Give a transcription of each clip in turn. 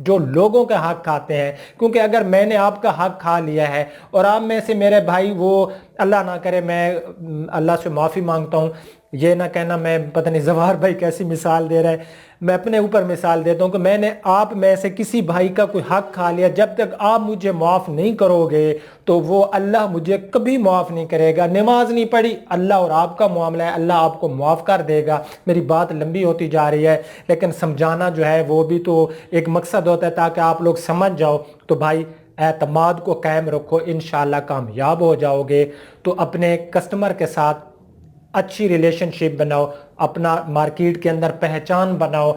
جو لوگوں کا حق کھاتے ہیں، کیونکہ اگر میں نے آپ کا حق کھا لیا ہے اور آپ میں سے میرے بھائی وہ اللہ نہ کرے، میں اللہ سے معافی مانگتا ہوں، یہ نہ کہنا میں پتہ نہیں زوار بھائی کیسی مثال دے رہا ہے، میں اپنے اوپر مثال دیتا ہوں کہ میں نے آپ میں سے کسی بھائی کا کوئی حق کھا لیا، جب تک آپ مجھے معاف نہیں کرو گے تو وہ اللہ مجھے کبھی معاف نہیں کرے گا۔ نماز نہیں پڑھی، اللہ اور آپ کا معاملہ ہے، اللہ آپ کو معاف کر دے گا۔ میری بات لمبی ہوتی جا رہی ہے لیکن سمجھانا جو ہے وہ بھی تو ایک مقصد ہوتا ہے تاکہ آپ لوگ سمجھ جاؤ۔ تو بھائی اعتماد کو قائم رکھو، انشاءاللہ کامیاب ہو جاؤ گے۔ تو اپنے کسٹمر کے ساتھ اچھی ریلیشن شپ بناؤ، اپنا مارکیٹ کے اندر پہچان بناؤ۔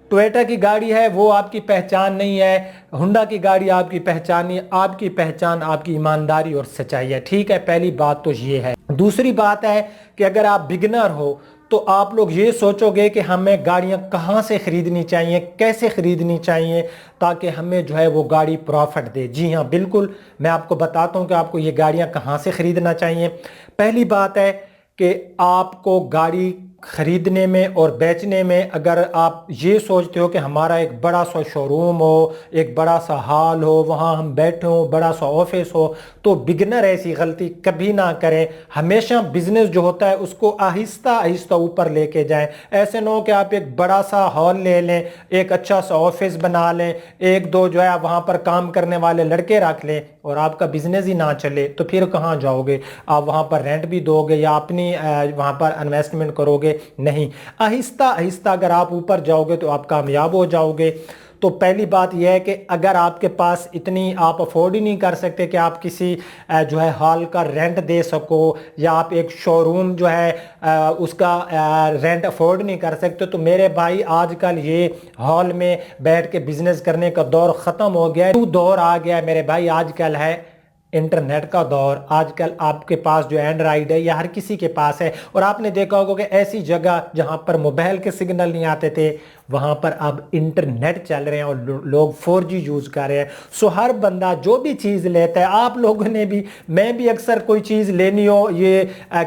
ٹویٹا کی گاڑی ہے وہ آپ کی پہچان نہیں ہے، ہونڈا کی گاڑی آپ کی پہچان نہیں ہے، آپ کی پہچان آپ کی ایمانداری اور سچائی ہے، ٹھیک ہے؟ پہلی بات تو یہ ہے۔ دوسری بات ہے کہ اگر آپ بگنر ہو تو آپ لوگ یہ سوچو گے کہ ہمیں گاڑیاں کہاں سے خریدنی چاہیے، کیسے خریدنی چاہیے تاکہ ہمیں جو ہے وہ گاڑی پروفٹ دے۔ جی ہاں بالکل، میں آپ کو بتاتا ہوں کہ آپ کو یہ گاڑیاں کہاں سے خریدنا چاہیے۔ پہلی بات ہے کہ آپ کو گاڑی خریدنے میں اور بیچنے میں اگر آپ یہ سوچتے ہو کہ ہمارا ایک بڑا سا شو روم ہو، ایک بڑا سا ہال ہو، وہاں ہم بیٹھے ہوں، بڑا سا آفس ہو، تو بگنر ایسی غلطی کبھی نہ کریں۔ ہمیشہ بزنس جو ہوتا ہے اس کو آہستہ آہستہ اوپر لے کے جائیں۔ ایسے نہ ہو کہ آپ ایک بڑا سا ہال لے لیں، ایک اچھا سا آفس بنا لیں، ایک دو جو ہے وہاں پر کام کرنے والے لڑکے رکھ لیں اور آپ کا بزنس ہی نہ چلے تو پھر کہاں جاؤ گے؟ آپ وہاں پر رینٹ بھی دو گے یا اپنی وہاں پر انویسٹمنٹ کرو گے؟ نہیں، آہستہ آہستہ اگر آپ اوپر جاؤ گے تو آپ کامیاب ہو جاؤ گے۔ تو پہلی بات یہ ہے کہ اگر آپ کے پاس اتنی آپ افورڈ ہی نہیں کر سکتے کہ آپ کسی جو ہے ہال کا رینٹ دے سکو یا آپ ایک شو روم جو ہے اس کا رینٹ افورڈ نہیں کر سکتے، تو میرے بھائی آج کل یہ ہال میں بیٹھ کے بزنس کرنے کا دور ختم ہو گیا ہے، دور آ گیا ہے میرے بھائی۔ آج کل ہے انٹرنیٹ کا دور، آج کل آپ کے پاس جو اینڈرائیڈ ہے یا ہر کسی کے پاس ہے، اور آپ نے دیکھا ہوگا کہ ایسی جگہ جہاں پر موبائل کے سگنل نہیں آتے تھے وہاں پر اب انٹرنیٹ چل رہے ہیں اور لوگ 4G یوز کر رہے ہیں۔ سو ہر بندہ جو بھی چیز لیتا ہے، آپ لوگوں نے بھی، میں بھی اکثر کوئی چیز لینی ہو، یہ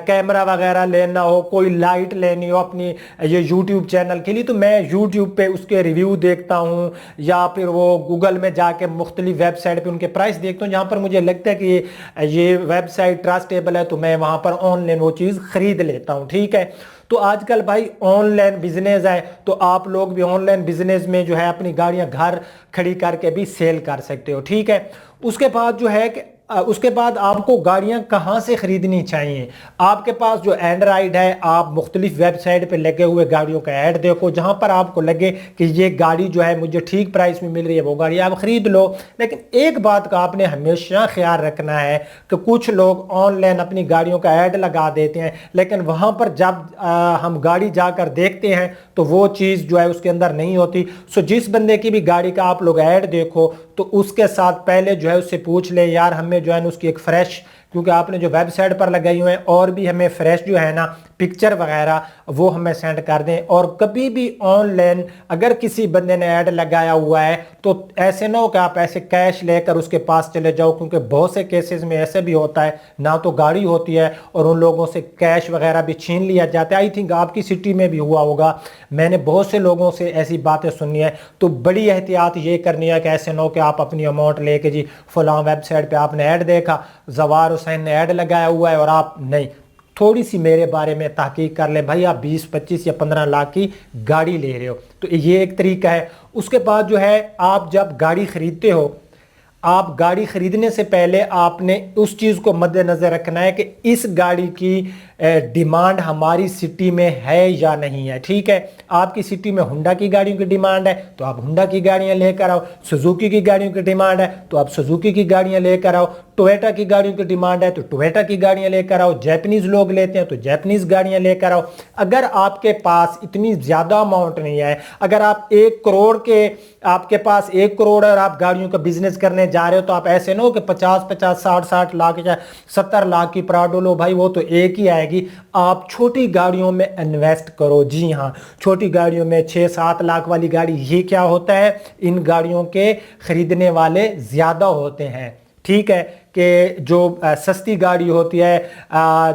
کیمرہ وغیرہ لینا ہو، کوئی لائٹ لینی ہو اپنی یہ یوٹیوب چینل کے لیے، تو میں یوٹیوب پہ اس کے ریویو دیکھتا ہوں یا پھر وہ گوگل میں جا کے مختلف ویب سائٹ پہ ان کے پرائس دیکھتا ہوں، جہاں پر مجھے لگتا ہے کہ یہ ویب سائٹ ٹرسٹیبل ہے تو میں وہاں پر آن لائن وہ چیز خرید لیتا ہوں، ٹھیک ہے؟ تو آج کل بھائی آن لائن بزنس ہے، تو آپ لوگ بھی آن لائن بزنس میں جو ہے اپنی گاڑیاں گھر کھڑی کر کے بھی سیل کر سکتے ہو، ٹھیک ہے؟ اس کے بعد جو ہے کہ اس کے بعد آپ کو گاڑیاں کہاں سے خریدنی چاہیے؟ آپ کے پاس جو اینڈرائیڈ ہے، آپ مختلف ویب سائٹ پہ لگے ہوئے گاڑیوں کا ایڈ دیکھو، جہاں پر آپ کو لگے کہ یہ گاڑی جو ہے مجھے ٹھیک پرائس میں مل رہی ہے وہ گاڑی آپ خرید لو۔ لیکن ایک بات کا آپ نے ہمیشہ خیال رکھنا ہے کہ کچھ لوگ آن لائن اپنی گاڑیوں کا ایڈ لگا دیتے ہیں لیکن وہاں پر جب ہم گاڑی جا کر دیکھتے ہیں تو وہ چیز جو ہے اس کے اندر نہیں ہوتی۔ سو جس بندے کی بھی گاڑی کا آپ لوگ ایڈ دیکھو تو اس کے ساتھ پہلے جو ہے اس سے پوچھ لیں یار ہمیں جو ہے نا اس کی ایک فریش، کیونکہ آپ نے جو ویب سائٹ پر لگائی ہوئے ہیں، اور بھی ہمیں فریش جو ہے نا پکچر وغیرہ وہ ہمیں سینڈ کر دیں۔ اور کبھی بھی آن لائن اگر کسی بندے نے ایڈ لگایا ہوا ہے تو ایسے نہ ہو کہ آپ ایسے کیش لے کر اس کے پاس چلے جاؤ، کیونکہ بہت سے کیسز میں ایسے بھی ہوتا ہے نہ تو گاڑی ہوتی ہے اور ان لوگوں سے کیش وغیرہ بھی چھین لیا جاتا ہے۔ آئی تھنک آپ کی سٹی میں بھی ہوا ہوگا، میں نے بہت سے لوگوں سے ایسی باتیں سنی ہیں۔ تو بڑی احتیاط یہ کرنی ہے کہ ایسے نہ ہو کہ آپ اپنی اماؤنٹ لے کے جی فلاں ویب سائٹ پہ آپ نے ایڈ دیکھا، زوار حسین نے ایڈ لگایا ہوا ہے اور آپ نہیں، تھوڑی سی میرے بارے میں تحقیق کر لیں بھائی، آپ 20 25 یا 15 لاکھ کی گاڑی لے رہے ہو، تو یہ ایک طریقہ ہے۔ اس کے بعد جو ہے آپ جب گاڑی خریدتے ہو، آپ گاڑی خریدنے سے پہلے آپ نے اس چیز کو مد نظر رکھنا ہے کہ اس گاڑی کی ڈیمانڈ ہماری سٹی میں ہے یا نہیں ہے، ٹھیک ہے؟ آپ کی سٹی میں ہونڈا کی گاڑیوں کی ڈیمانڈ ہے تو آپ ہونڈا کی گاڑیاں لے کر آؤ، سوزوکی کی گاڑیوں کی ڈیمانڈ ہے تو آپ سوزوکی کی گاڑیاں لے کر آؤ، ٹویٹا کی گاڑیوں کی ڈیمانڈ ہے تو ٹویٹا کی گاڑیاں لے کر آؤ، جیپنیز لوگ لیتے ہیں تو جیپنیز گاڑیاں لے کر آؤ۔ اگر آپ کے پاس اتنی زیادہ اماؤنٹ نہیں ہے، اگر آپ 1 کروڑ کے، آپ کے پاس 1 کروڑ اور آپ گاڑیوں کا بزنس کرنے جا رہے ہو، تو آپ ایسے نہ ہو کہ 50 50 60 60 لاکھ یا 70 لاکھ کی پراڈو لو، بھائی وہ تو ایک ہی آئے گی۔ آپ چھوٹی گاڑیوں میں انویسٹ کرو، جی ہاں چھوٹی گاڑیوں میں 6 7 لاکھ والی گاڑی، یہ کیا ہوتا ہے، ان گاڑیوں کے خریدنے والے زیادہ ہوتے ہیں، ٹھیک ہے؟ کہ جو سستی گاڑی ہوتی ہے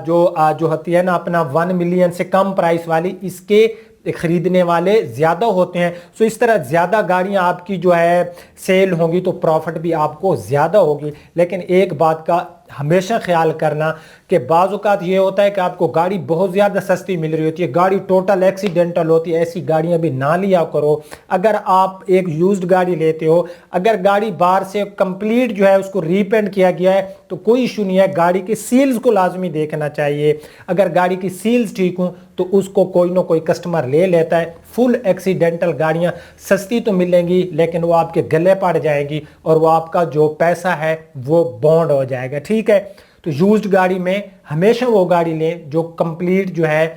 جو ہوتی ہے نا اپنا 1 ملین سے کم پرائس والی، اس کے خریدنے والے زیادہ ہوتے ہیں، سو اس طرح زیادہ گاڑیاں آپ کی جو ہے سیل ہوں گی تو پروفٹ بھی آپ کو زیادہ ہوگی۔ لیکن ایک بات کا ہمیشہ خیال کرنا کہ بعض اوقات یہ ہوتا ہے کہ آپ کو گاڑی بہت زیادہ سستی مل رہی ہوتی ہے، گاڑی ٹوٹل ایکسیڈنٹل ہوتی ہے، ایسی گاڑیاں بھی نہ لیا کرو۔ اگر آپ ایک یوزڈ گاڑی لیتے ہو، اگر گاڑی باہر سے کمپلیٹ جو ہے اس کو ریپینٹ کیا گیا ہے تو کوئی ایشو نہیں ہے، گاڑی کی سیلز کو لازمی دیکھنا چاہیے۔ اگر گاڑی کی سیلز ٹھیک ہوں تو اس کو کوئی نہ کوئی کسٹمر لے لیتا ہے۔ فل ایکسیڈنٹل گاڑیاں سستی تو ملیں گی لیکن وہ آپ کے گلے پڑ جائیں گی اور وہ آپ کا جو پیسہ ہے وہ بونڈ ہو جائے گا، ٹھیک ہے۔ تو یوزڈ گاڑی میں ہمیشہ وہ گاڑی لیں جو کمپلیٹ جو ہے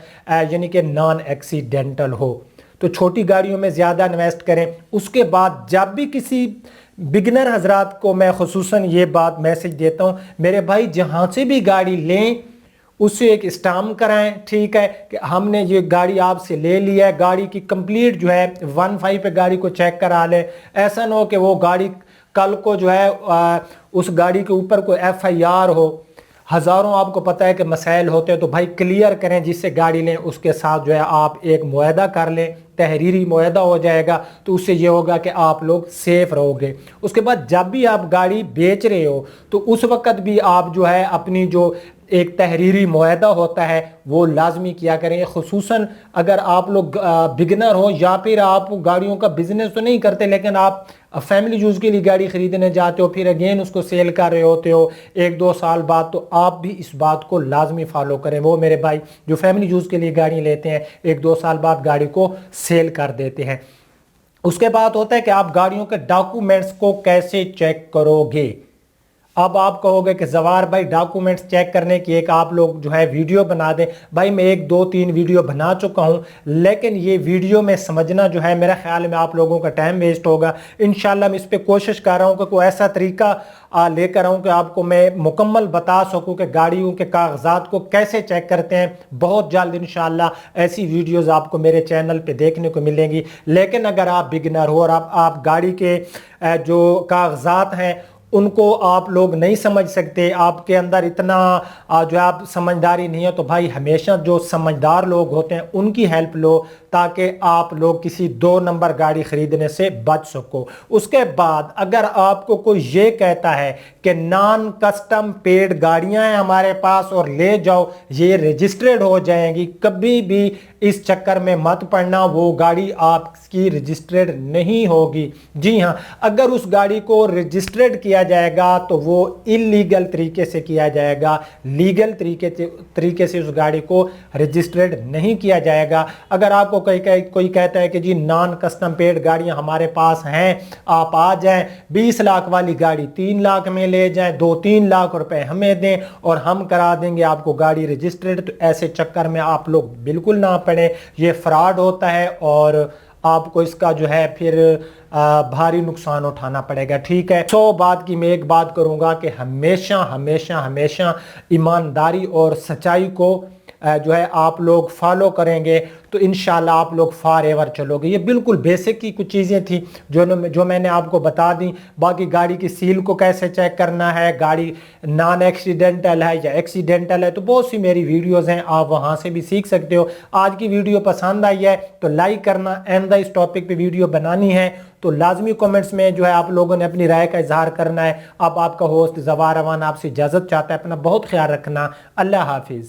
یعنی کہ نان ایکسیڈنٹل ہو۔ تو چھوٹی گاڑیوں میں زیادہ انویسٹ کریں۔ اس کے بعد جب بھی کسی بگنر حضرات کو میں خصوصاً یہ بات میسج دیتا ہوں، میرے بھائی جہاں سے بھی گاڑی لیں اس سے ایک اسٹامپ کرائیں، ٹھیک ہے، کہ ہم نے یہ گاڑی آپ سے لے لی ہے، گاڑی کی کمپلیٹ جو ہے 1.5 پہ گاڑی کو چیک کرا لیں۔ ایسا نہ ہو کہ وہ گاڑی کل کو جو ہے اس گاڑی کے اوپر کوئی FIR ہو، ہزاروں آپ کو پتہ ہے کہ مسائل ہوتے ہیں، تو بھائی کلیئر کریں جس سے گاڑی لیں اس کے ساتھ جو ہے آپ ایک معاہدہ کر لیں، تحریری معاہدہ ہو جائے گا تو اس سے یہ ہوگا کہ آپ لوگ سیف رہو گے۔ اس کے بعد جب بھی آپ گاڑی بیچ رہے ہو تو اس وقت بھی آپ جو ہے اپنی جو ایک تحریری معاہدہ ہوتا ہے وہ لازمی کیا کریں، خصوصاً اگر آپ لوگ بگنر ہو یا پھر آپ گاڑیوں کا بزنس تو نہیں کرتے لیکن آپ فیملی یوز کے لیے گاڑی خریدنے جاتے ہو، پھر اگین اس کو سیل کر رہے ہوتے ہو 1-2 سال بعد، تو آپ بھی اس بات کو لازمی فالو کریں۔ وہ میرے بھائی جو فیملی یوز کے لیے گاڑی لیتے ہیں 1-2 سال بعد گاڑی کو سیل کر دیتے ہیں۔ اس کے بعد ہوتا ہے کہ آپ گاڑیوں کے ڈاکومنٹس کو کیسے چیک کرو گے۔ اب آپ کہو گے کہ زوار بھائی ڈاکومنٹس چیک کرنے کی ایک آپ لوگ جو ہے ویڈیو بنا دیں۔ بھائی میں 1-2-3 ویڈیو بنا چکا ہوں لیکن یہ ویڈیو میں سمجھنا جو ہے میرا خیال میں آپ لوگوں کا ٹائم ویسٹ ہوگا۔ انشاءاللہ میں اس پہ کوشش کر رہا ہوں کہ کوئی ایسا طریقہ لے کر آؤں کہ آپ کو میں مکمل بتا سکوں کہ گاڑیوں کے کاغذات کو کیسے چیک کرتے ہیں۔ بہت جلد انشاءاللہ ایسی ویڈیوز آپ کو میرے چینل پہ دیکھنے کو ملیں گی۔ لیکن اگر آپ بگنر ہو اور آپ گاڑی کے جو کاغذات ہیں ان کو آپ لوگ نہیں سمجھ سکتے، آپ کے اندر اتنا جو آپ سمجھداری نہیں ہے، تو بھائی ہمیشہ جو سمجھدار لوگ ہوتے ہیں ان کی ہیلپ لو تاکہ آپ لوگ کسی 2 نمبر گاڑی خریدنے سے بچ سکو۔ اس کے بعد اگر آپ کو کوئی یہ کہتا ہے کہ نان کسٹم پیڈ گاڑیاں ہیں ہمارے پاس اور لے جاؤ، یہ رجسٹرڈ ہو جائیں گی، کبھی بھی اس چکر میں مت پڑنا، وہ گاڑی آپ کی رجسٹرڈ نہیں ہوگی۔ جی ہاں، اگر اس گاڑی کو رجسٹرڈ کیا جائے گا تو وہ انلیگل طریقے سے کیا جائے گا، لیگل طریقے سے اس گاڑی کو رجسٹرڈ نہیں کیا جائے گا۔ اگر آپ کو کوئی کہتا ہے کہ جی نان کسٹم پیڈ گاڑیاں ہمارے پاس ہیں، آپ آ جائیں، 20 لاکھ والی گاڑی 3 لاکھ میں لے جائیں، 2-3 لاکھ روپے ہمیں دیں اور ہم کرا دیں گے آپ کو گاڑی رجسٹرڈ، تو ایسے چکر میں آپ لوگ بالکل نہ پڑیں، یہ فراڈ ہوتا ہے اور آپ کو اس کا جو ہے پھر بھاری نقصان اٹھانا پڑے گا، ٹھیک ہے۔ 100 بات کی میں ایک بات کروں گا کہ ہمیشہ ایمانداری اور سچائی کو جو ہے آپ لوگ فالو کریں گے تو انشاءاللہ آپ لوگ فار ایور چلو گے۔ یہ بالکل بیسک کی کچھ چیزیں تھیں جو میں نے آپ کو بتا دیں۔ باقی گاڑی کی سیل کو کیسے چیک کرنا ہے، گاڑی نان ایکسیڈنٹل ہے یا ایکسیڈنٹل ہے، تو بہت سی میری ویڈیوز ہیں، آپ وہاں سے بھی سیکھ سکتے ہو۔ آج کی ویڈیو پسند آئی ہے تو لائک کرنا، آئندہ اس ٹاپک پہ ویڈیو بنانی ہے تو لازمی کومنٹس میں جو ہے آپ لوگوں نے اپنی رائے کا اظہار کرنا ہے۔ اب آپ کا ہوسٹ زوار امان آپ سے اجازت چاہتا ہے، اپنا بہت خیال رکھنا، اللہ حافظ۔